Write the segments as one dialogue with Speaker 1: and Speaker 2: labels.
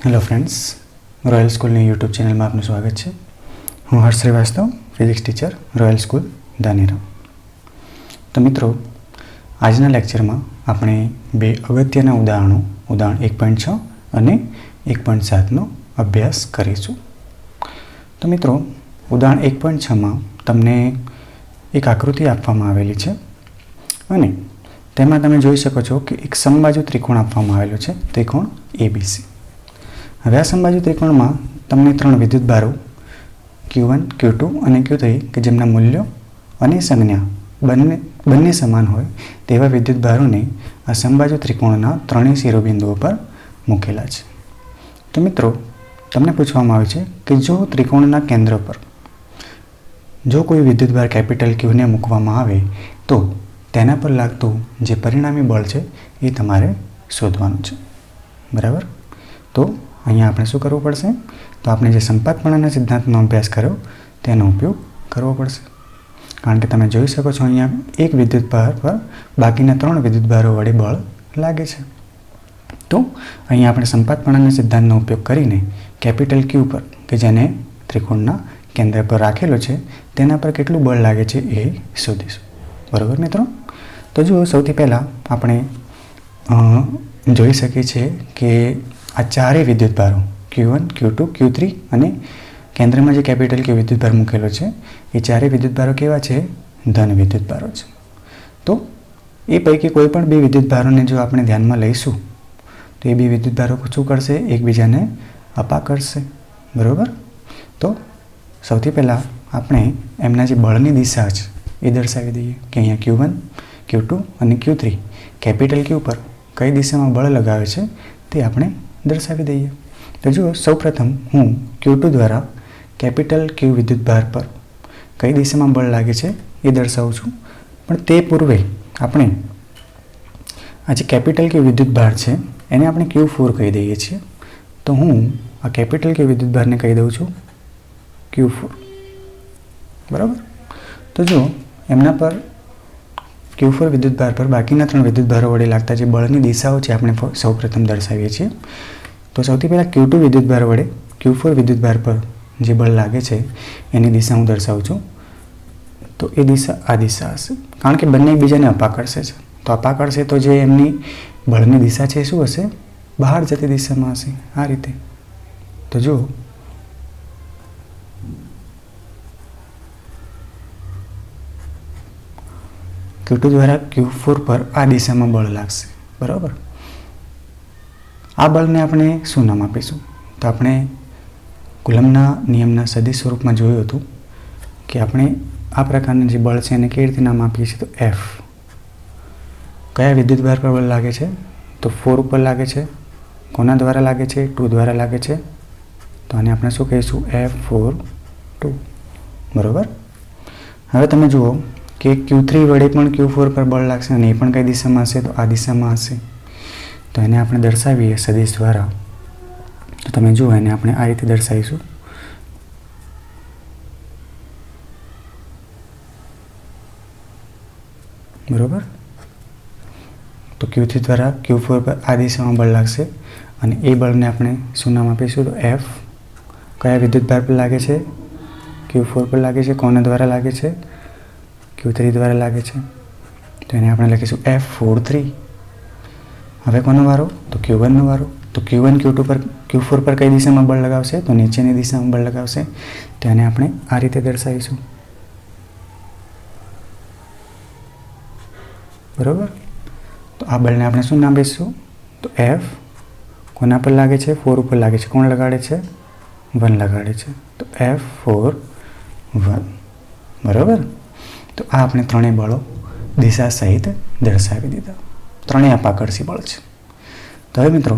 Speaker 1: Hello friends, royal school YouTube channel में आपનું સ્વાગત છે। હું Harsh Shrivastava, physics teacher, royal school Dhanera. તો મિત્રો, આજના લેક્ચરમાં આપણે બે અગત્યના ઉદાહરણ 1.6 અને 1.7નો અભ્યાસ કરીશું। તો મિત્રો, ઉદાહરણ 1.6માં તમને એક આકૃતિ આપવામાં આવેલી છે અને તેમાં તમે જોઈ શકો છો કે એક સમબાજુ ત્રિકોણ આપવામાં આવેલો છે, ત્રિકોણ ABC। હવે આ સમબાજુ ત્રિકોણમાં તમને ત્રણ વિદ્યુતભારો Q1, Q2 અને Q3 કે જેમના મૂલ્યો અને સંજ્ઞા બંને સમાન હોય તેવા વિદ્યુતભારોને આ સમબાજુ ત્રિકોણના ત્રણેય શિરોબિંદુઓ પર મૂકેલા છે। તો મિત્રો, તમને પૂછવામાં આવે છે કે જો ત્રિકોણના કેન્દ્ર પર જો કોઈ વિદ્યુતભાર કેપિટલ Qને મૂકવામાં આવે તો તેના પર લાગતું જે પરિણામી બળ છે એ તમારે શોધવાનું છે, બરાબર? તો અહીંયા આપણે શું કરવું પડશે? તો આપણે જે સંપાતપણાના સિદ્ધાંતનો અભ્યાસ કર્યો તેનો ઉપયોગ કરવો પડશે, કારણ કે તમે જોઈ શકો છો અહીંયા એક વિદ્યુતભાર પર બાકીના ત્રણ વિદ્યુતભારો વડે બળ લાગે છે। તો અહીંયા આપણે સંપાતપણાના સિદ્ધાંતનો ઉપયોગ કરીને કેપિટલ Q પર કે જેને ત્રિકોણના કેન્દ્ર પર રાખેલો છે તેના પર કેટલું બળ લાગે છે એ શોધીશું, બરાબર મિત્રો? તો જુઓ, સૌથી પહેલાં આપણે જોઈ શકીએ છીએ કે આ ચારેય વિદ્યુતભારો Q1, Q2, Q3 અને કેન્દ્રમાં જે કેપિટલ Q વિદ્યુતભાર મૂકેલો છે એ ચારેય વિદ્યુતભારો કેવા છે? ધન વિદ્યુતભારો છે। તો એ પૈકી કોઈ પણ બે વિદ્યુતભારોને જો આપણે ધ્યાનમાં લઈશું તો એ બે વિદ્યુતભારો શું કરશે? એકબીજાને અપા કરશે, બરાબર? તો સૌથી પહેલાં આપણે એમના જે બળની દિશા છે એ દર્શાવી દઈએ કે અહીંયા Q1, Q2 અને Q3 કેપિટલ Q પર કઈ દિશામાં બળ લગાવે છે તે આપણે દર્શાવી દઈએ। તો જુઓ, સૌપ્રથમ હું Q2 દ્વારા કેપિટલ Q વિદ્યુતભાર પર કઈ દિશામાં બળ લાગે છે એ દર્શાવું છું, પણ તે પૂર્વે આપણે આ જે કેપિટલ Q વિદ્યુતભાર છે એને આપણે Q4 કહી દઈએ છીએ। તો હું આ કેપિટલ Q વિદ્યુતભારને કહી દઉં છું Q4, બરાબર? તો જુઓ, એમના પર Q4 વિદ્યુતભાર પર બાકીના ત્રણ વિદ્યુતભારો વડે લાગતા જે બળની દિશાઓ છે આપણે સૌપ્રથમ દર્શાવીએ છીએ। તો સૌથી પહેલાં Q2 વિદ્યુતભાર વડે Q4 વિદ્યુતભાર પર જે બળ લાગે છે એની દિશા હું દર્શાવું છું। તો એ દિશા આ દિશા હશે, કારણ કે બંને એકબીજાને અપા કરશે છે। તો અપા કરશે તો જે એમની બળની દિશા છે શું હશે? બહાર જતી દિશામાં હશે, આ રીતે। તો જુઓ, Q2 દ્વારા Q4 પર આ દિશામાં બળ લાગશે, બરાબર? આ બળને આપણે શું નામ આપીશું? તો આપણે કુલમ્બના નિયમના સદિશ સ્વરૂપમાં જોયું હતું કે આપણે આ પ્રકારના જે બળ છે એને કેવી રીતે નામ આપીએ છીએ? તો F। કયા વિદ્યુતભાર પર બળ લાગે છે? તો 4 ઉપર લાગે છે। કોના દ્વારા લાગે છે? 2 દ્વારા લાગે છે। તો આને આપણે શું કહીશું? F4 2, બરાબર? હવે તમે જુઓ કે Q3 વડે પણ Q4 પર બળ લાગશે અને એ પણ કઈ દિશામાં હશે? તો આ દિશામાં હશે। તો એને આપણે દર્શાવીએ સદિશ દ્વારા। તો તમે જુઓ, એને આપણે આ રીતે દર્શાવીશું, બરાબર? તો Q3 દ્વારા Q4 પર આ દિશામાં બળ લાગશે અને એ બળને આપણે શું નામ આપીશું? તો F। કયા વિદ્યુતભાર પર લાગે છે? Q4 પર લાગે છે। કોના દ્વારા લાગે છે? Q3 દ્વારા લાગે છે। તો એને આપણે લખીશું F4 3। હવે કોનો વારો? તો Q1 નો વારો। તો Q1 Q4 પર કઈ દિશામાં બળ લગાવશે? તો નીચેની દિશામાં બળ લગાવશે। તો એને આપણે આ રીતે દર્શાવીશું, બરાબર? તો આ બળને આપણે શું નામ આપીશું? તો F। કોના પર લાગે છે? 4 ઉપર લાગે છે। કોણ લગાડે છે? 1 લગાડે છે। તો F4 1, બરાબર? તો આ આપણે ત્રણેય બળો દિશા સહિત દર્શાવી દીધા, ત્રણેય અપાકર્ષી બળ છે। તો હવે મિત્રો,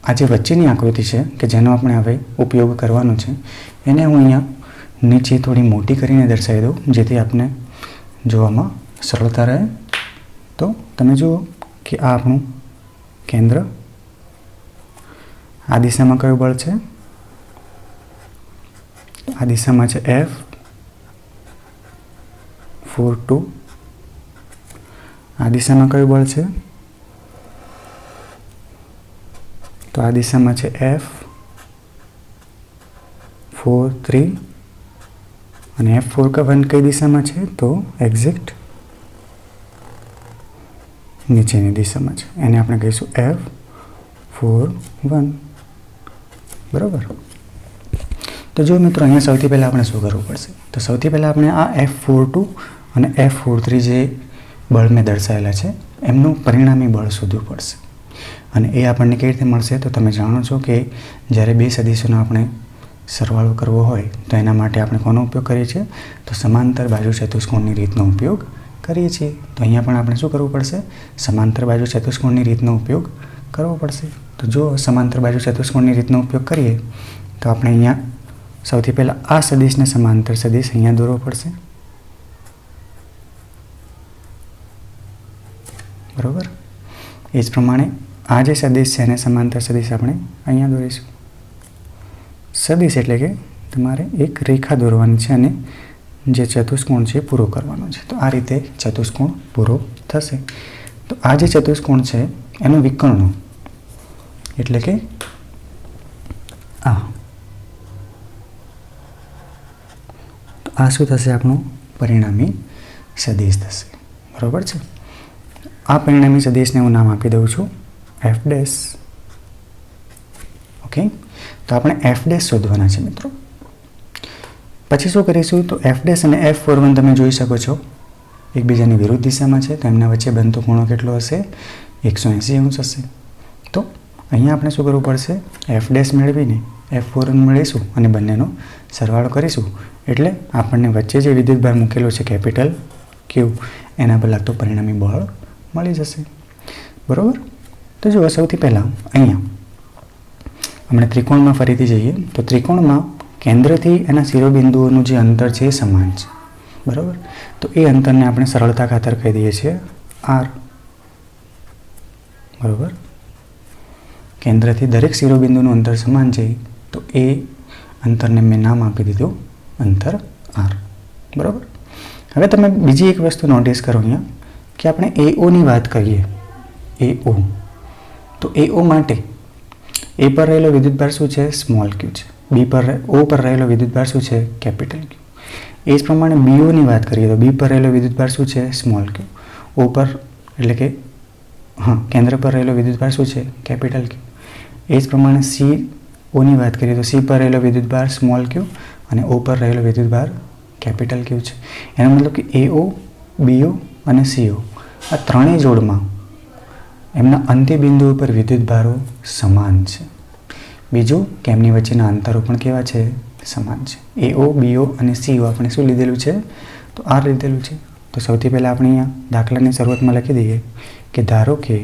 Speaker 1: આ જે વચ્ચેની આકૃતિ છે કે જેનો આપણે હવે ઉપયોગ કરવાનો છે એને હું અહીંયા નીચે થોડી મોટી કરીને દર્શાવી દઉં જેથી આપણે જોવામાં સરળતા રહે। તો તમે જુઓ કે આ આપણું કેન્દ્ર, આ દિશામાં કયું બળ છે? આ દિશામાં છે F4 2। આ દિશામાં કયું બળ છે? તો આ દિશામાં છે F4 3 અને F4 કઈ દિશામાં છે તો એક્ઝેક્ટ નીચેની દિશામાં છે, એને આપણે કહીશું F4 1. બરાબર. તો જો મિત્રો અહીંયા સૌથી પહેલાં આપણે શું કરવું પડશે, તો સૌથી પહેલાં આપણે આ F4 2 અને F4 3 જે બળ મેં દર્શાવેલા છે એમનું પરિણામી બળ શોધવું પડશે. અને એ આપણને કેવી રીતે મળશે, તો તમે જાણો છો કે જ્યારે બે સદિશોનો આપણે સરવાળો કરવો હોય તો એના માટે આપણે કોનો ઉપયોગ કરીએ છીએ, તો સમાંતર બાજુ ચતુષ્કોણની રીતનો ઉપયોગ કરીએ છીએ. તો અહીંયા પણ આપણે શું કરવું પડશે, સમાંતર બાજુ ચતુષ્કોણની રીતનો ઉપયોગ કરવો પડશે. તો જો સમાંતર બાજુ ચતુષ્કોણની રીતનો ઉપયોગ કરીએ તો આપણે અહીંયા સૌથી પહેલાં આ સદિશને સમાંતર સદિશ અહીંયા દોરવો પડશે. બરાબર. એ જ પ્રમાણે આ જે સદિશ છે એને સમાંતર સદિશ આપણે અહીંયા દોરીશું. સદિશ એટલે કે તમારે એક રેખા દોરવાની છે અને જે ચતુષ્કોણ છે પૂરો કરવાનો છે. તો આ રીતે ચતુષ્કોણ પૂરો થશે. તો આ જે ચતુષ્કોણ છે એનું વિકર્ણ એટલે કે આ શું થશે, આપણું પરિણામી સદિશ થશે. બરાબર છે. આ પરિણામી સદિશને હું નામ આપી દઉં છું F'. ઓકે. તો આપણે F' શોધવાના છે મિત્રો. પછી શું કરીશું, તો F' અને F4 1 તમે જોઈ શકો છો એકબીજાની વિરુદ્ધ દિશામાં છે, તો એમના વચ્ચે બનતો ખૂણો કેટલો હશે, 180 અંશ હશે. તો અહીંયા આપણે શું કરવું પડશે, F' મેળવીને F4 મેળવીશું અને બંનેનો સરવાળો કરીશું એટલે આપણને વચ્ચે જે વિદ્યુતભાર મૂકેલો છે કેપિટલ Q એના પર લાગતો પરિણામી બળ મળી જશે. બરાબર. તો જો સૌથી પહેલાં અહીંયા આપણે ત્રિકોણમાં ફરીથી જઈએ તો ત્રિકોણમાં કેન્દ્રથી એના શિરોબિંદુઓનું જે અંતર છે એ સમાન છે. બરાબર. તો એ અંતરને આપણે સરળતા ખાતર કહી દઈએ છીએ R. બરાબર. કેન્દ્રથી દરેક શિરોબિંદુનું અંતર સમાન છે તો એ અંતરને મેં નામ આપી દીધું અંતર R. બરાબર. હવે તમે બીજી એક વસ્તુ નોટિસ કરો અહીંયા કે આપણે AOની વાત કરીએ, AO, તો AO માટે A પર રહેલો વિદ્યુતભાર શું છે, સ્મોલ q છે. O પર રહેલો વિદ્યુતભાર શું છે, કેપિટલ Q. એ જ પ્રમાણે BOની વાત કરીએ તો B પર રહેલો વિદ્યુતભાર શું છે, સ્મોલ q. O પર એટલે કે કેન્દ્ર પર રહેલો વિદ્યુતભાર શું છે, કેપિટલ Q. એ જ પ્રમાણે COની વાત કરીએ તો C પર રહેલો વિદ્યુતભાર સ્મોલ q અને O પર રહેલો વિદ્યુતભાર કેપિટલ Q છે. એનો મતલબ કે AO, BO અને CO આ ત્રણેય જોડમાં એમના અંત્યબિંદુઓ પર વિદ્યુતભારો સમાન છે. બીજું કે એમની વચ્ચેના અંતરો પણ કેવા છે, સમાન છે. AO, BO અને CO આપણે શું લીધેલું છે, તો R લીધેલું છે. તો સૌથી પહેલાં આપણે અહીંયા દાખલાની શરૂઆતમાં લખી દઈએ કે ધારો કે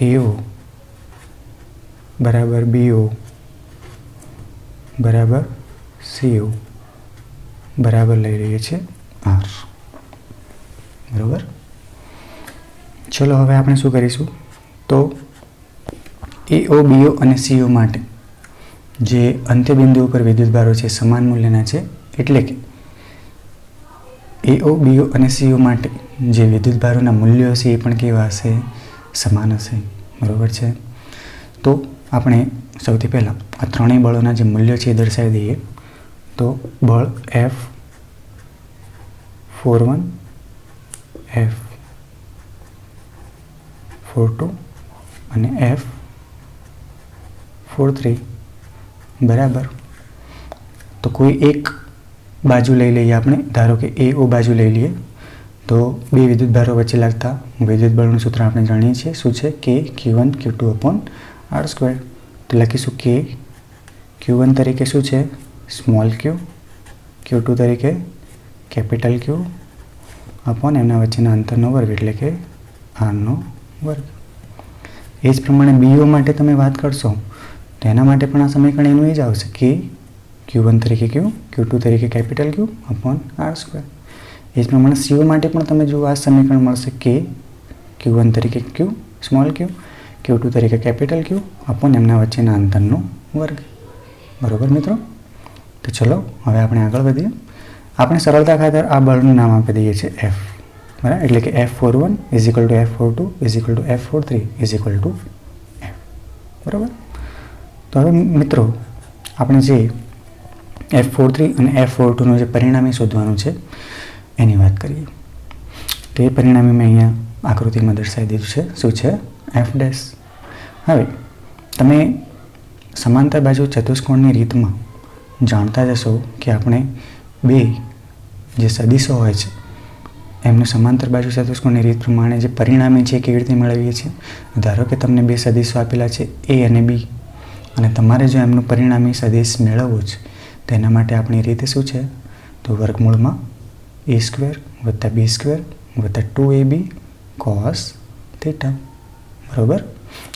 Speaker 1: AO બરાબર BO બરાબર CO બરાબર લઈ રહીએ છીએ R. બરાબર. ચલો હવે આપણે શું કરીશું, તો AO, BO અને CO માટે જે અંત્યબિંદુઓ પર વિદ્યુતભારો છે સમાન મૂલ્યના છે એટલે કે AO, BO અને CO માટે જે વિદ્યુતભારોના મૂલ્યો હશે એ પણ કેવા હશે, સમાન હશે. બરાબર છે. તો આપણે સૌથી પહેલાં આ ત્રણેય બળોના જે મૂલ્યો છે એ દર્શાવી દઈએ. તો બળ F41, F42 અને F43 બરાબર. તો કોઈ એક બાજુ લઈ લઈએ આપણે, ધારો કે AO બાજુ લઈ લઈએ તો બે વિદ્યુતભારો વચ્ચે લાગતા વિદ્યુત બળનું સૂત્ર આપણે જાણીએ છીએ શું છે, K Q1 Q2/R². તો લખીશું K Q1 તરીકે શું છે, સ્મોલ q, Q2 તરીકે કેપિટલ Q અપોન એમના વચ્ચેના અંતરનો વર્ગ એટલે કે R નો વર્ગ. એ જ પ્રમાણે BO માટે તમે વાત કરશો તો એના માટે પણ આ સમીકરણ એનું એ જ આવશે કે Q1 તરીકે Q, Q2 તરીકે કેપિટલ Q અપોન R². એ જ પ્રમાણે CO માટે પણ તમે જુઓ આ સમીકરણ મળશે કે Q1 તરીકે Q, સ્મોલ q, Q2 તરીકે કેપિટલ Q અપોન એમના વચ્ચેના અંતરનો વર્ગ. બરાબર મિત્રો. તો ચલો હવે આપણે આગળ વધીએ. આપણે સરળતા ખાતર આ બળનું નામ આપી દઈએ છીએ F. બરાબર, એટલે કે F41 is equal to F42 is equal to F43 is equal to F. બરાબર. તો હવે મિત્રો આપણે જે F43 અને F42નું જે પરિણામી શોધવાનું છે એની વાત કરીએ. તે પરિણામી મેં અહીંયા આકૃતિમાં દર્શાવી દીધું છે. શું છે? F dash. હવે તમે સમાંતર બાજુ ચતુષ્કોણની રીતમાં જાણતા જશો કે આપણે બે જે સદિશો હોય છે એમનું સમાંતર બાજુ ચતુષ્કોણની રીત પ્રમાણે જે પરિણામી છે કેવી રીતે મેળવીએ છીએ. ધારો કે તમને બે સદિશો આપેલા છે A અને B, અને તમારે જો એમનું પરિણામી સદિશ મેળવવું છે તેના માટે આપણી રીત શું છે? તો વર્ગમૂળમાં A² વત્તા B² વત્તા 2AB cos થીટા. બરાબર.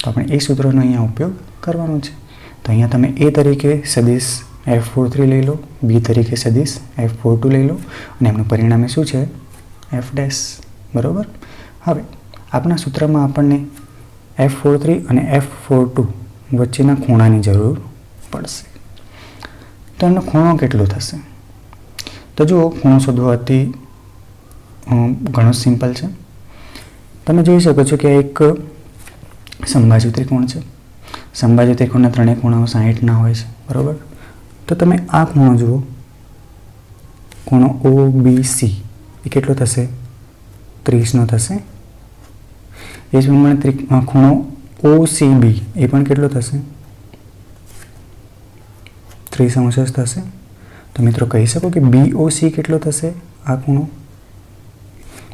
Speaker 1: તો આપણે એ સૂત્રનો અહીંયા ઉપયોગ કરવાનો છે. તો અહીંયા તમે A તરીકે સદિશ F43 લઈ લો, B તરીકે સદિશ F42 લઈ લો, અને એમનું પરિણામી શું છે? F dash. બરાબર. હવે આપણા સૂત્રમાં આપણને F43 અને F42 વચ્ચેના ખૂણાની જરૂર પડશે. તો એનો ખૂણો કેટલો થશે? તો જુઓ, ખૂણો શોધવો અતિ ઘણો સિમ્પલ છે. તમે જોઈ શકો છો કે એક સમબાજુ ત્રિકોણ છે. સમબાજુ ત્રિકોણના ત્રણેય ખૂણાઓ 60ના હોય છે. બરાબર. તો તમે આ ખૂણો જુઓ, ખૂણો OBC એ કેટલો થશે? 30નો થશે. એ જ પ્રમાણે ખૂણો OCB એ પણ કેટલો થશે? 30 અંશ જ થશે. તો મિત્રો કહી શકો કે BOC કેટલો થશે આ ખૂણો?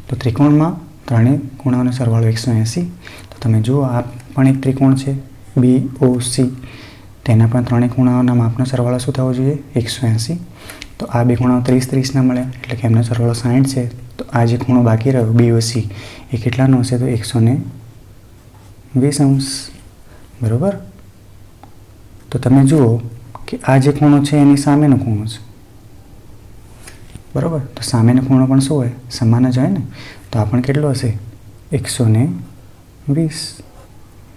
Speaker 1: તો ત્રિકોણમાં ત્રણેય ખૂણાઓનો સરવાળો 180. તો તમે જુઓ, આ પણ એક ત્રિકોણ છે BOC, તેના પણ ત્રણેય ખૂણાઓના માપનો સરવાળો શું થવો જોઈએ? 180. તો આ બે ખૂણાઓ 30-30ના મળે, એટલે કે એમનો સરવાળો 60 છે. તો આ જે ખૂણો બાકી રહ્યો BOC એ કેટલાનો હશે? તો 120 અંશ. બરાબર. તો તમે જુઓ કે આ જે ખૂણો છે એની સામેનો ખૂણો છે. બરાબર. તો સામેનો ખૂણો પણ શું હોય? સમાન જ હોય ને. તો આ પણ કેટલો હશે? 120.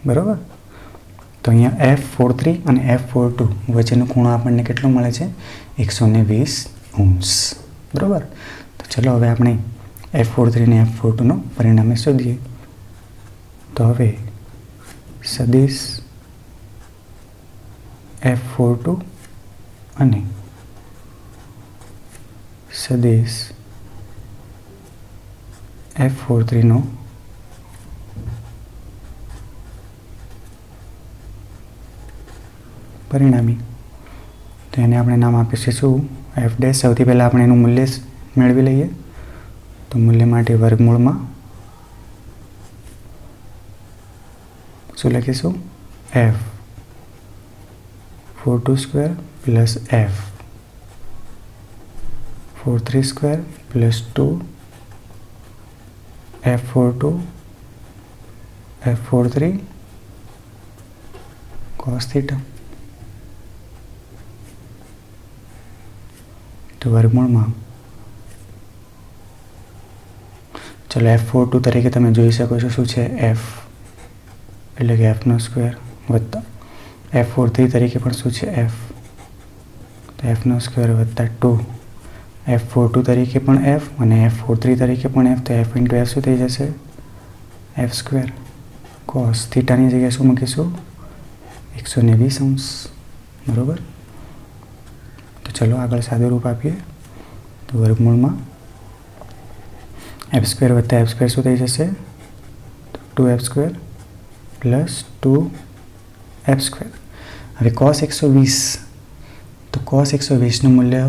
Speaker 1: બરાબર. તો અહીંયા F43 અને F42 વચ્ચેનો ખૂણો આપણને કેટલો મળે છે? 120 અંશ. બરાબર. તો ચલો હવે આપણે F43 અને F42નો પરિણામે શોધીએ. તો હવે સદિશ F42 અને સદિશ F43નો પરિણામી, તો એને આપણે નામ આપીશું શું? F dash. સૌથી પહેલાં આપણે એનું મૂલ્ય મેળવી લઈએ. તો મૂલ્ય માટે વર્ગમૂળમાં શું લખીશું? F42² plus F43² plus 2 F42 F43 cos theta. તો વર્ગમૂળમાં ચલો F42 તરીકે તમે જોઈ શકો છો શું છે? F એટલે કે Fનો સ્ક્વેર વત્તા F43 તરીકે પણ શું છે? F. તો Fનો સ્ક્વેર વત્તા 2 F42 તરીકે પણ F અને F43 તરીકે પણ F. તો F ઇન્ટુ F શું થઈ જશે? F² cos થીટાની જગ્યાએ શું મૂકીશું? 120 અંશ. બરાબર. તો ચલો આગળ સાદું રૂપ આપીએ. તો વર્ગમૂળમાં F² વત્તા F² શું થઈ જશે? 2F² plus 2F². હવે cos 120, તો cos 120નું મૂલ્ય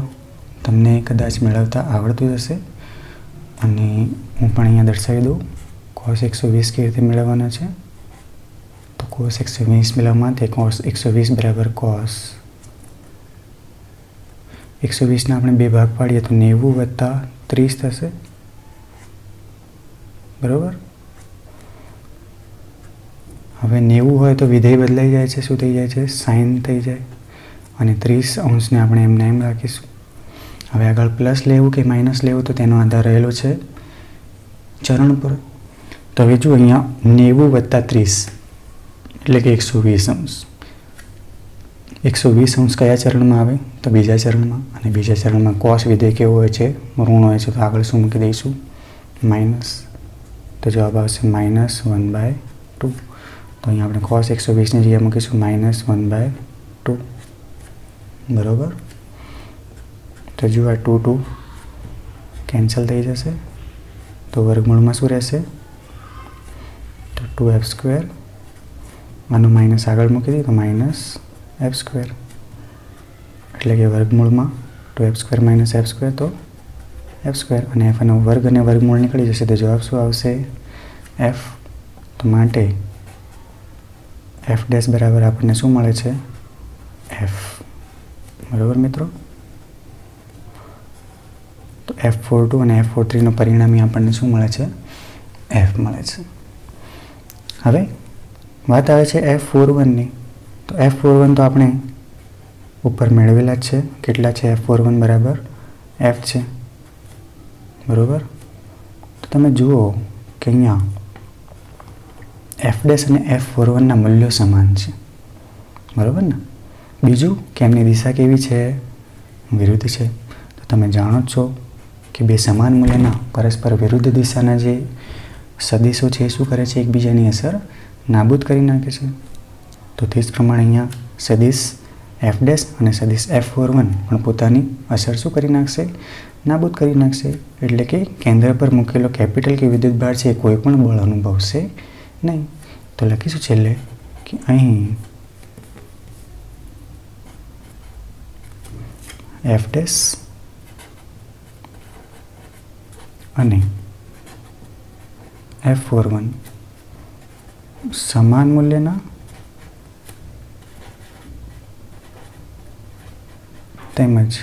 Speaker 1: તમને કદાચ મેળવતા આવડતું જ હશે, અને હું પણ અહીંયા દર્શાવી દઉં. cos 120 કેવી રીતે મેળવવાના છે? તો cos 120 મેળવવા માટે cos 120 બરાબર cos 120ના આપણે બે ભાગ પાડીએ તો 90 વત્તા 30 થશે. બરાબર. હવે 90 હોય તો વિધેય બદલાઈ જાય છે. શું થઈ જાય છે? સાઇન થઈ જાય. અને 30 અંશને આપણે એમને એમ રાખીશું. હવે આગળ પ્લસ લેવું કે માઇનસ લેવું તો તેનો આધાર રહેલો છે ચરણ પર. તો હવે જો અહીંયા 90 વત્તા 30 એટલે કે 120 અંશ. 120 અંશ કયા ચરણમાં આવે? તો બીજા ચરણમાં. અને બીજા ચરણમાં cos વિધેય કેવું હોય છે? ઋણ હોય છે. તો આગળ શું મૂકી દઈશું? માઇનસ, તો જવાબ આવશે -1/2. તો અહીંયા આપણે cos 120ની જગ્યાએ મૂકીશું -1/2. બરાબર. તો જો આ 2 કેન્સલ થઈ જશે, તો વર્ગમૂળમાં શું રહેશે? તો 2f². આનું માઇનસ આગળ મૂકી દઈએ તો -f², એટલે કે વર્ગમૂળમાં 2f² - f², તો f², અને f નો વર્ગ અને વર્ગમૂળ નીકળી જશે, તો જવાબ શું આવશે? f. તો માટે f' બરાબર આપણને શું મળે છે? f. બરાબર મિત્રો. તો F42 અને F43નું પરિણામી આપણને શું મળે છે? f મળે છે. હવે વાત આવે છે F41ની. તો F41 તો આપણે ઉપર મેળવેલા જ છે. કેટલા છે? F41 બરાબર f છે. બરાબર. તો તમે જુઓ કે અહીંયા f' અને F41ના મૂલ્યો સમાન છે. બરાબર ને? બીજું કે એમની દિશા કેવી છે? વિરુદ્ધ છે. તો તમે જાણો છો કે બે સમાન મૂલ્યના પરસ્પર વિરુદ્ધ દિશાના જે સદિશો છે એ શું કરે છે? એકબીજાની અસર નાબૂદ કરી નાખે છે. તો તે જ પ્રમાણે અહીંયા સદિશ f' અને સદિશ F41 પણ પોતાની અસર શું કરી નાખશે? નાબૂદ કરી નાખશે. એટલે કે કેન્દ્ર પર મૂકેલો કેપિટલ કે વિદ્યુત ભાર છે એ કોઈ પણ બળ અનુભવશે નહીં. તો લખીશું છેલ્લે કે અહીં f' અને F41 સમાન મૂલ્યના તેમજ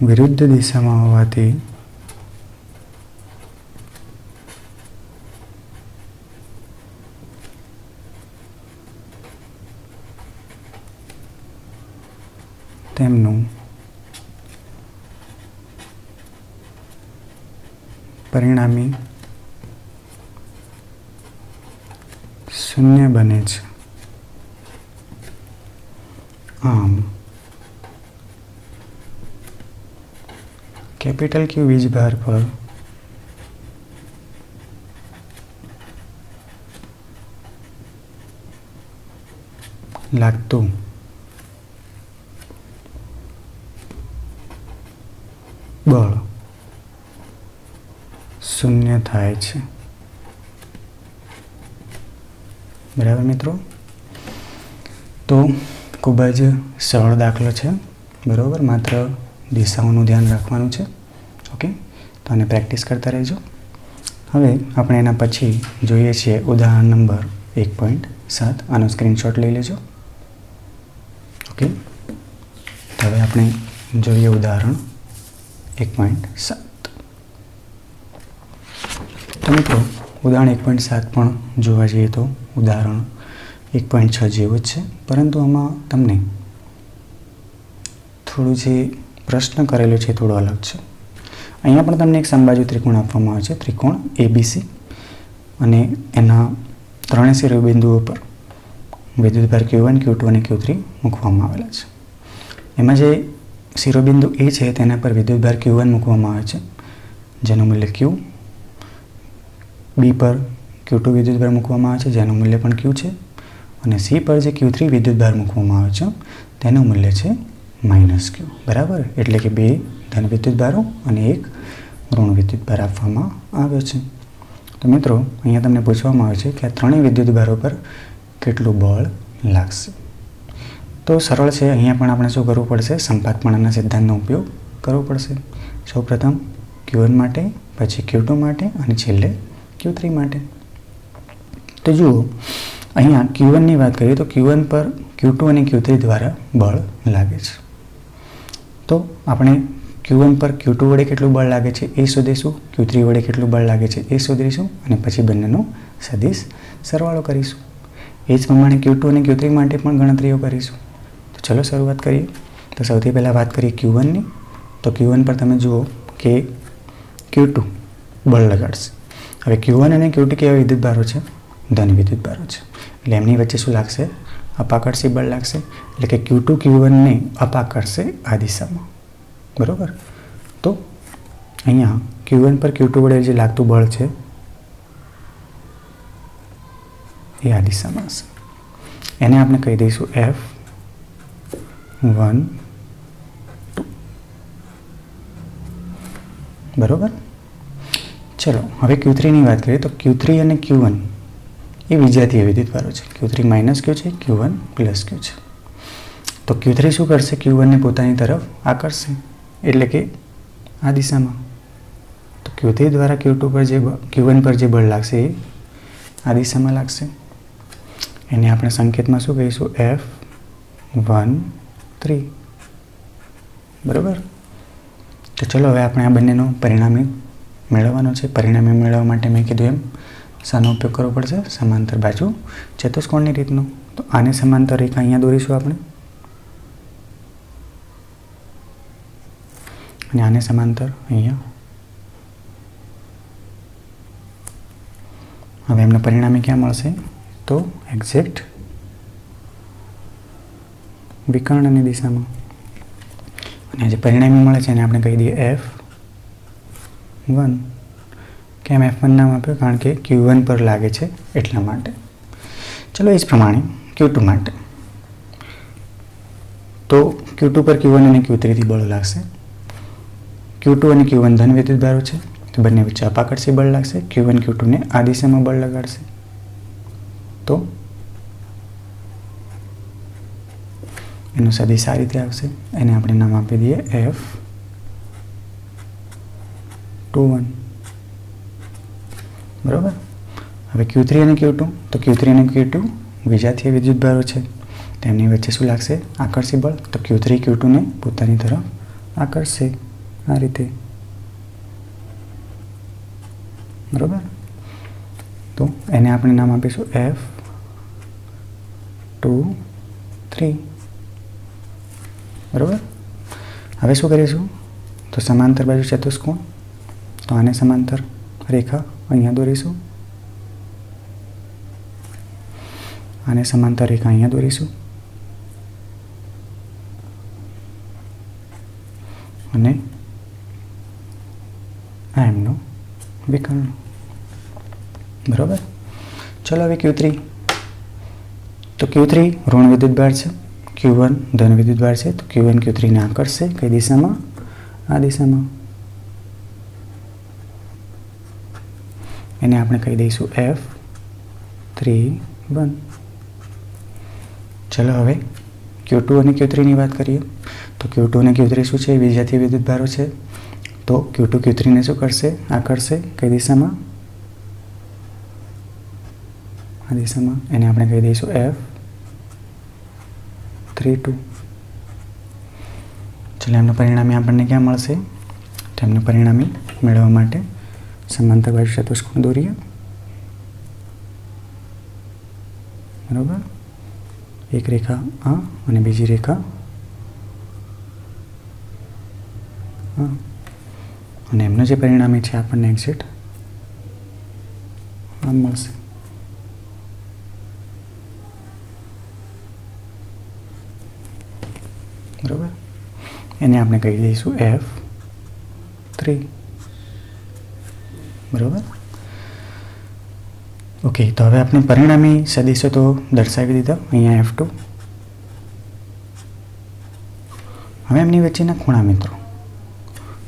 Speaker 1: વિરુદ્ધ દિશામાં હોવાથી તેમનું પરિણામી શૂન્ય બને છે. આમ કેપિટલ Q વીજભાર પર લાગતું બળ શૂન્ય થાય છે. બરાબર મિત્રો. તો ખૂબ જ સરળ દાખલો છે. બરાબર. માત્ર દિશાઓનું ધ્યાન રાખવાનું છે. ઓકે. તો આને પ્રેક્ટિસ કરતા રહેજો. હવે આપણે એના પછી જોઈએ છીએ ઉદાહરણ નંબર 1.7. આનો સ્ક્રીનશોટ લઈ લેજો. ઓકે. તો હવે આપણે જોઈએ ઉદાહરણ 1.7. તો મિત્રો ઉદાહરણ 1.7 પણ જોવા જઈએ તો ઉદાહરણ 1.6 જેવું જ છે, પરંતુ આમાં તમને થોડું જે પ્રશ્ન કરેલો છે થોડો અલગ છે. અહીંયા પણ તમને એક સમબાજુ ત્રિકોણ આપવામાં આવે છે, ત્રિકોણ ABC, અને એના ત્રણેય શિરોબિંદુઓ પર વિદ્યુતભાર Q1, Q2 અને Q3 મૂકવામાં આવેલા છે. એમાં જે શિરોબિંદુ A છે તેના પર વિદ્યુતભાર Q1 મૂકવામાં આવે છે, જેનું મૂલ્ય Q. B પર Q2 વિદ્યુતભાર મૂકવામાં આવે છે, જેનું મૂલ્ય પણ Q છે, અને C પર જે Q3 વિદ્યુતભાર મૂકવામાં આવે છે તેનું મૂલ્ય છે -Q. બરાબર. એટલે કે બે ધન વિદ્યુતભારો અને એક ઋણ વિદ્યુતભાર આપવામાં આવ્યો છે. તો મિત્રો અહીંયા તમને પૂછવામાં આવે છે કે આ ત્રણેય વિદ્યુતભારો પર કેટલું બળ લાગશે. તો સરળ છે. અહીંયા પણ આપણે શું કરવું પડશે? સંપાતપણાના સિદ્ધાંતનો ઉપયોગ કરવો પડશે. સૌપ્રથમ Q1 માટે, પછી Q2 માટે અને છેલ્લે Q3 માટે. તો જુઓ અહીંયા Q1ની વાત કરીએ તો Q1 પર Q2 અને Q3 દ્વારા બળ લાગે છે. તો આપણે Q1 પર Q2 વડે કેટલું બળ લાગે છે એ શોધીશું, Q3 વડે કેટલું બળ લાગે છે એ શોધીશું, અને પછી બંનેનો સદિશ સરવાળો કરીશું. એ જ પ્રમાણે Q2 અને Q3 માટે પણ ગણતરીઓ કરીશું. તો ચલો શરૂઆત કરીએ. તો સૌથી પહેલાં વાત કરીએ Q1ની. તો Q1 પર તમે જુઓ કે Q2 બળ લગાડશે. હવે Q1 અને Q2 કેવા વિદ્યુતભારો છે? ધન વિદ્યુતભારો છે. એટલે એમની વચ્ચે શું લાગશે? અપાકર્ષી બળ લાગશે. એટલે કે Q2 Q1ને અપાકર્ષે આ દિશામાં. બરાબર. તો અહીંયા Q1 પર Q2 વડે જે લાગતું બળ છે એ આ દિશામાં હશે. એને આપણે કહી દઈશું F1 2. બરોબર. ચલો હવે Q3ની વાત કરીએ તો Q3 અને Q1 એ વિજાતીય વિદ્યુતભારો છે. Q3 માઇનસ Q છે, Q1 પ્લસ Q છે. તો Q3 શું કરશે? Q1ને પોતાની તરફ આકર્ષશે, એટલે કે આ દિશામાં. તો Q3 દ્વારા Q1 પર જે બળ લાગશે એ આ દિશામાં લાગશે. એને આપણે સંકેતમાં શું કહીશું? F1 3. બરાબર. તો ચલો હવે આપણે આ બંનેનો પરિણામી મેળવવાનો છે. પરિણામી મેળવવા માટે મેં કીધું એમ શાનો ઉપયોગ કરવો પડશે? સમાંતર બાજુ ચતુષ્કોણની રીતનો. તો આને સમાંતર રેખા અહીંયા દોરીશું આપણે, અને આને સમાંતર અહીંયા. હવે એમનું પરિણામી ક્યાં મળશે? તો એક્ઝેક્ટ વિકર્ણની દિશામાં. અને જે પરિણામી મળે છે એને આપણે કહી દઈએ F1. કેમ F1 નામ આપ્યું? કારણ કે Q1 પર લાગે છે એટલા માટે. ચલો એ જ પ્રમાણે Q2 માટે. તો Q2 પર Q1 અને Q3 થી બળ લાગશે. Q2 અને Q1 ધન વિદ્યુતભારો છે, તો બંને વચ્ચે અપાકર્ષી બળ લાગશે. Q1 Q2ને આ દિશામાં બળ લગાડશે. તો એનું સદિશ આ રીતે આવશે. એને આપણે નામ આપી દઈએ F21. બરાબર. હવે Q3 અને Q2, તો Q3 અને Q2 વિજાતીય વિદ્યુતભારો છે, તેમની વચ્ચે શું લાગશે? આકર્ષી બળ. તો Q3 Q2ને પોતાની તરફ આકર્ષશે આ રીતે. બરાબર. તો એને આપણે નામ આપીશું F23. બરાબર. હવે શું કરીશું? તો સમાંતર બાજુ ચતુષ્કોણ. તો આને સમાંતર રેખા અહીંયા દોરીશું, આને સમાંતર રેખા અહીંયા દોરીશું, અને આ એમનું વિકર્ણ. બરાબર. ચલો હવે Q3. તો Q3 ઋણ વિદ્યુતભાર છે, Q1 ધન વિદ્યુતભાર છે. તો Q1 Q3ને આકર્ષશે. કઈ દિશામાં? આ દિશામાં. એને આપણે કહી દઈશું F31. ચલો હવે Q2 અને Q3ની વાત કરીએ. તો Q2 અને Q3 શું છે? વિજાતીય વિદ્યુતભારો છે. તો Q2 Q3ને શું કરશે? આકર્ષશે. કઈ દિશામાં? આ દિશામાં. એને આપણે કહી દઈશું F32. ચલો એમનું પરિણામી આપણને ક્યાં મળશે? તો એમનું પરિણામી મેળવવા માટે સમાંતર બાજુ ચતુષ્કોણ દોરીએ. બરાબર. એક રેખા આ અને બીજી રેખા આ, અને એમનું જે પરિણામી છે આપણને એક્ઝેક્ટ આમ મળશે. બરાબર. એને આપણે કહી દઈશું F3. બરાબર. ઓકે. તો હવે આપણે પરિણામી સદિશો તો દર્શાવી દીધા. અહીંયા F2. હવે એમની વચ્ચેના ખૂણા મિત્રો.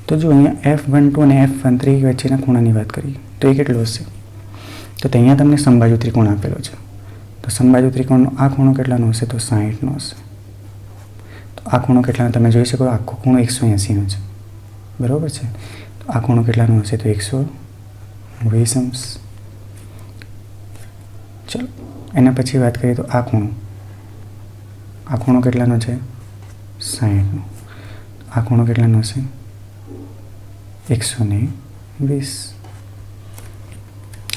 Speaker 1: તો જો અહીંયા F12 અને F13 વચ્ચેના ખૂણાની વાત કરીએ તો એ કેટલો હશે? તો અહીંયા તમને સમબાજુ ત્રિકોણ આપેલો છે. તો સમબાજુ ત્રિકોણનો આ ખૂણો કેટલાનો હશે? તો 60નો હશે. તો આ ખૂણો કેટલાનો તમે જોઈ શકો? આખો ખૂણો 180નો છે. બરાબર છે. તો આ ખૂણો કેટલાનો હશે? તો 120 અંશ. ચલો એના પછી વાત કરીએ તો આ ખૂણો કેટલાનો છે? 60નો. આ ખૂણો કેટલાનો હશે? 120.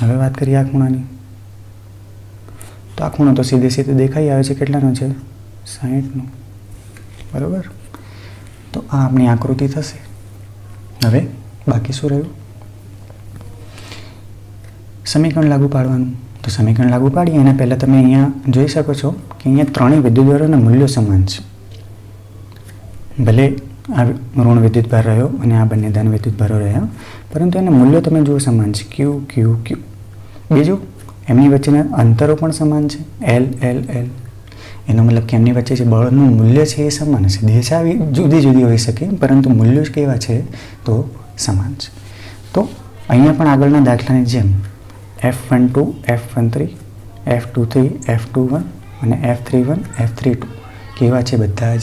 Speaker 1: હવે વાત કરીએ આ ખૂણાની. તો આ ખૂણો તો સીધે સીધે દેખાઈ આવે છે. કેટલાનો છે? 60નો. બરાબર. તો આ આપણી આકૃતિ થશે. હવે બાકી શું રહ્યું? સમીકરણ લાગુ પાડવાનું. તો સમીકરણ લાગુ પાડીએ એના પહેલાં તમે અહીંયા જોઈ શકો છો કે અહીંયા ત્રણેય વિદ્યુતભારોના મૂલ્યો સમાન છે. ભલે आ ऋण विद्युतभार रह्यो अने आ बंने धन विद्युतभारो रह्या, परंतु एना मूल्यो तमे जुओ समान छे, क्यू क्यू क्यू। बीजुं एमनी वच्चेना अंतरो पण समान छे, एल एल एल। एनो मतलब के एमनी वच्चे जे बळનું मूल्य छे ए समान छे। दिशा जुदी जुदी होई शके परंतु मूल्यो ज केवा छे तो समान छे। तो अहींया पण आगळना दाखलानी GeM F12 F13 F23 F21 અને F31 F32 केवा छे बधा ज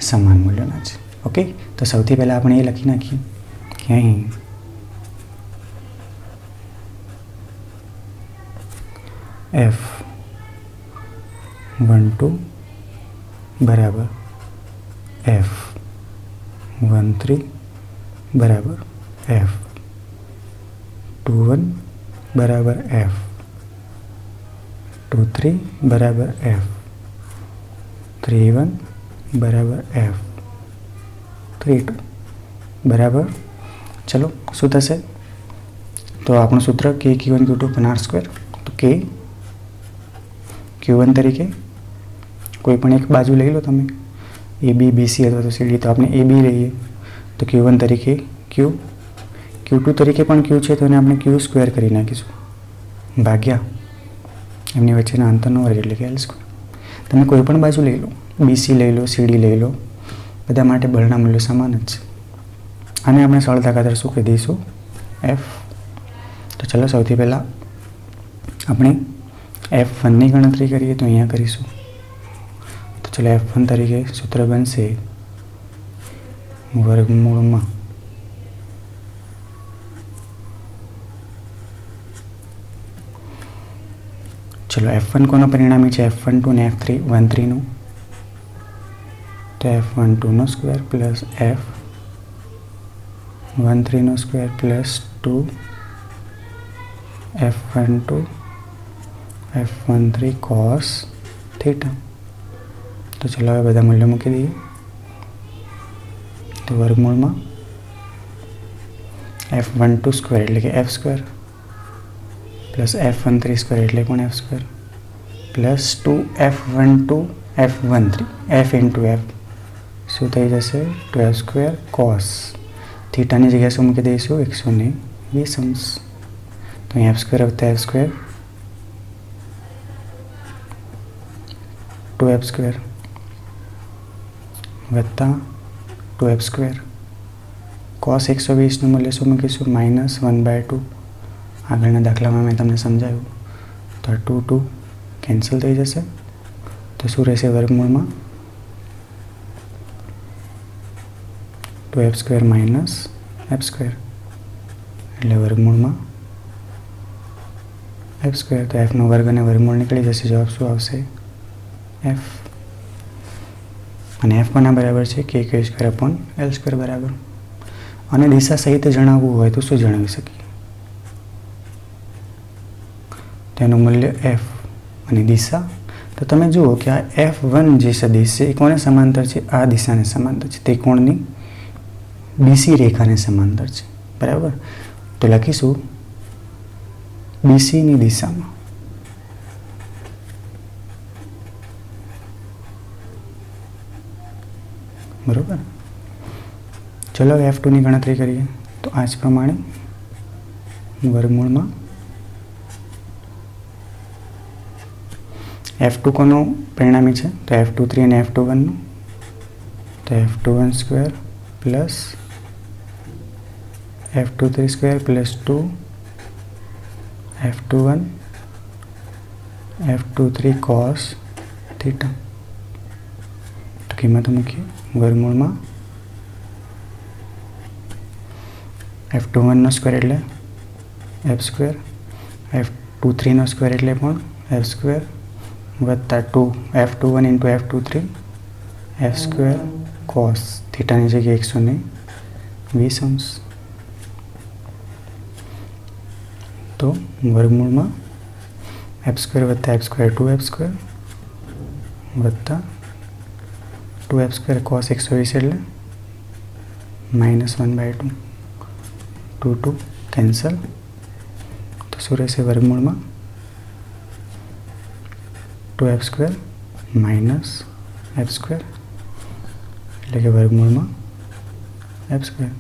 Speaker 1: समान मूल्योना छे। ओके, तो सौथी पहला આપણે એ લખી નાખીએ કે અહીં F12 बराबर F13 बराबर F21 बराबर F23 बराबर F31 बराबर F32 बराबर। चलो शू थशे? तो आपणुं सूत्र K Q1 Q2 R square. तो K Q1 तरीके कोईपण एक बाजू लई लो तमे, ए बी बी सी अथवा तो सी डी। तो आपणे ए बी लईए तो Q1 तरीके Q, Q2 तरीके पण Q छे तो एने आपणे Q स्क्वेर करी नाखीशुं भाग्या एमनी वच्चेना अंतरनो वर्ग एटले के एल स्क्वेर। तमे कोईपण बाजू लई लो, बी सी लई लो, सी डी लई लो, बधा माटे बळना मूल्य समान ज छे। आने आपणे सरळता खातर शुं कही दईशुं F। तो चलो सौथी पहला आपणे F1 ની गणतरी करिए तो अहींया करीशुं। तो चलो F1 तरीके सूत्र बनशे वर्गमूळमां चलो F1 कोनो परिणामी है F12 ने F13 नो, तो F12 नो स्क्वेर प्लस F13 नो square plus 2 F12 F13 cos theta. तो चलो हवे बधा मूल्य मूकी दीए। तो वर्गमूल में F12 स्क्वेर एटले के F square plus F13 square एटले पण F square plus 2 F12 F13 F into F शू थई जशे 12 स्क्वेर cos थीटा की जगह शू मूकी दईशुं 120 अंश। तो F स्क्वेर वत्ता F स्क्वेर 2F स्क्वेर वत्ता 2F स्क्वेर cos 120 मूल्य शू मूकीशुं -1/2। आगळना दाखला में मैं तमने समझाव्युं। तो 2 2 केन्सल थई जशे तो शू रहेशे वर्गमूल में 2F square minus F square एटले वर्गमूल में F स्क्वेर। तो F नो वर्ग अने वर्गमूल निकली जशे, जवाब शू आवशे F। अने F कोना बराबर छे K Q square upon L square बराबर। अने दिशा सहित जणाववुं होय तो शुं जणावी शकीए? तेनुं मूल्य F अने दिशा। तो तमे जुओ कि आ F1 जे सदिश छे ए कोने समांतर छे? आ दिशाने समांतर छे, त्रिकोणनी BC रेखाने समांतर छे, बराबर। तो लखीशुं BC नी दिशामां बराबर। चलो F2 की गणतरी करिए। तो आज प्रमाणे वर्गमूल में F2 कोनो परिणामी है तो F23 और F21 तो F21 square plus F23 square plus 2 F21 F23 cos theta. तो कीमत मूकीए वर्गमूल में F21 नो स्क्वेर एटले F स्क्वेर F23 नो स्क्वेर एटले पण F स्क्वेर वत्ता 2 F21 into F23 F square cos theta की जगह 120 अंश। तो वर्गमूल में F स्क्वेर वत्ता F स्क्वेर 2F स्क्वेर वत्ता 2F स्क्वेर cos 120 एटले -1/2 2 2 कैंसल। तो शू रहेशे वर्गमूल में 2F square minus F square एटले के वर्गमूल में એફ સ્ક્વેર,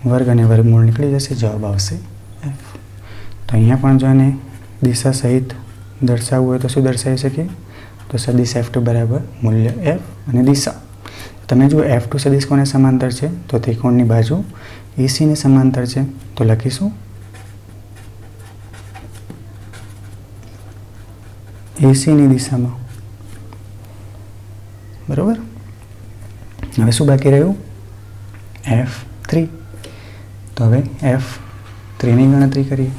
Speaker 1: વર્ગ અને વર્ગમૂળ નીકળી જશે, જવાબ આવશે એફ. તો અહીંયા પણ જો આને દિશા સહિત દર્શાવવું હોય તો શું દર્શાવી શકીએ? તો સદિશ F2 બરાબર મૂલ્ય F અને દિશા. તમે જુઓ F2 સદિશ કોને સમાંતર છે? તો ત્રિકોણની બાજુ AC ને સમાંતર છે, તો લખીશું AC ની દિશામાં. બરાબર. હવે શું બાકી રહ્યું? F3. તો હવે F3 ની ગણતરી કરીએ.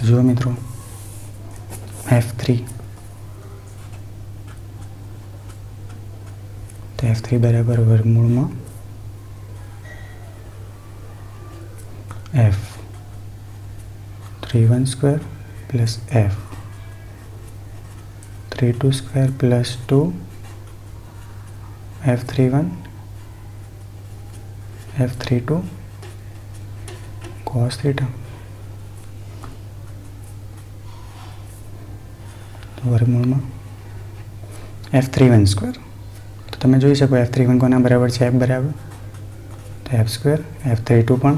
Speaker 1: જુઓ મિત્રો, F3 તો F3 બરાબર વર્ગમૂળમાં F 3(1) square plus F 3(2) square plus 2 F31 F32 cos θ વર્ગમૂળમાં F31 સ્ક્વેર. તો તમે જોઈ શકો F31 કોના બરાબર છે? F બરાબર તો F સ્ક્વેર. F32 પણ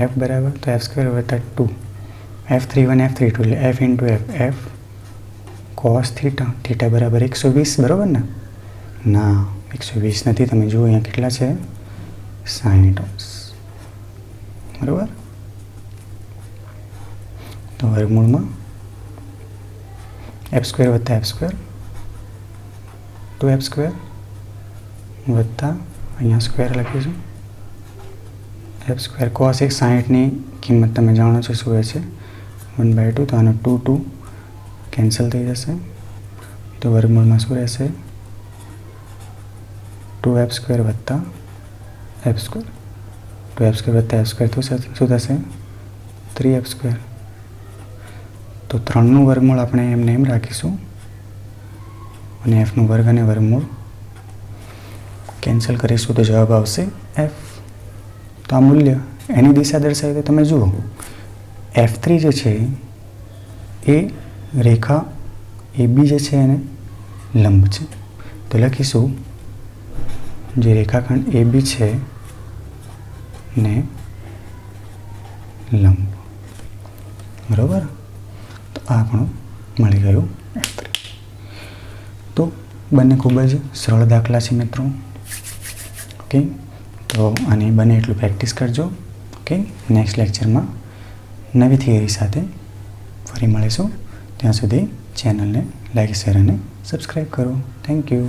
Speaker 1: F બરાબર તો F સ્ક્વેર વત્તા 2 F31 F32 એટલે F into F F cos θ. θ બરાબર 120, બરાબર ને? ના, 120 નથી. તમે જુઓ અહીંયા કેટલા છે? 60°. બરાબર. તો વર્ગમૂળમાં F સ્ક્વેર વત્તા F સ્ક્વેર 2F સ્ક્વેર વત્તા અહીંયા સ્ક્વેર લખીશું F સ્ક્વેર cos 60ની કિંમત તમે જાણો છો શું છે? 1/2. તો આનો 2 કેન્સલ થઈ જશે. તો વર્ગમૂળમાં શું રહેશે? 2F સ્ક્વેર વત્તા F સ્ક્વેર. 2F સ્ક્વેર વત્તા F સ્ક્વેર તો શું થશે? 3F square. તો 3નું વર્ગમૂળ આપણે એમને એમ રાખીશું અને Fનું વર્ગ અને વર્ગમૂળ કેન્સલ કરીશું તો જવાબ આવશે F. તો આ મૂલ્ય એની દિશા દર્શાવી. તો તમે જુઓ F3 જે છે એ રેખા AB જે છે એને લંબ છે. તો લખીશું જે રેખાખંડ AB છે ને લંબ. બરાબર. તો આ આપણું મળી ગયું F3. તો બંને ખૂબ જ સરળ દાખલા છે મિત્રો. ઓકે, તો આની બને એટલું પ્રેક્ટિસ કરજો. ઓકે, નેક્સ્ટ લેક્ચરમાં નવી થિયરી સાથે ફરી મળીશું. ત્યાં સુધી ચેનલને લાઈક, શેર અને સબસ્ક્રાઈબ કરો. Thank you.